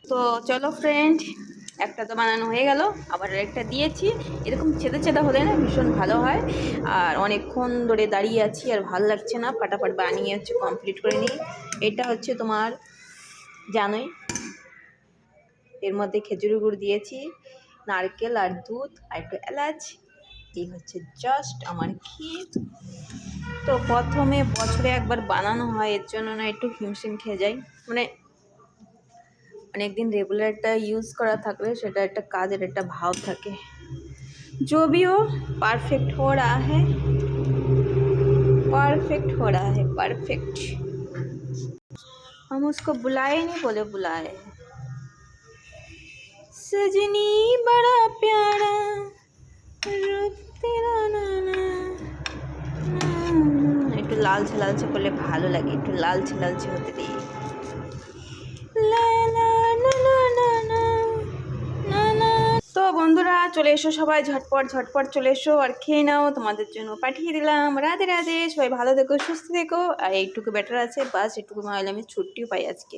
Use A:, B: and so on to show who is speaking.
A: তো চলো ফ্রেন্ড, একটা তো বানানো হয়ে গেল, আবার একটা দিয়েছি। এরকম ছেদা ছেদা হলে না ভীষণ ভালো হয়। আর অনেকক্ষণ ধরে দাঁড়িয়ে আছি আর ভালো লাগছে না, ফাটাফাট বানিয়ে হচ্ছে কমপ্লিট করে নিই। এটা হচ্ছে তোমার জানোই, এর মধ্যে খেজুরি গুড় দিয়েছি, নারকেল আর দুধ আর একটু এলাচ। এই হচ্ছে জাস্ট আমার ক্ষীর। তো প্রথমে বছরে একবার বানানো হয়, এর জন্য না একটু হিমশিম খেয়ে যাই। মানে অনেকদিন রেগুলারটা ইউজ করা থাকলে সেটা একটা কাজের একটা ভাव থাকে। जो भी हो, परफेक्ट हो रहा है, परफेक्ट हो रहा है, परफेक्ट। हम उसको बुलाए नहीं, बोले बुलाए। सजनी बड़ा प्यारा रूप तेरा नाना। একটু লালচে লালচে করলে ভালো লাগে, একটু লালচে লালচে হতে দিই। তো বন্ধুরা চলে এসো, সবাই ঝটপট ঝটপট চলে এসো আর খেয়ে নাও, তোমাদের জন্য পাঠিয়ে দিলাম। রাধে রাধে, সবাই ভালো থেকো, সুস্থ থেকো। আর এইটুকু ব্যাটার আছে, বাস এইটুকু না হলে আমি ছুটিও পাই আজকে।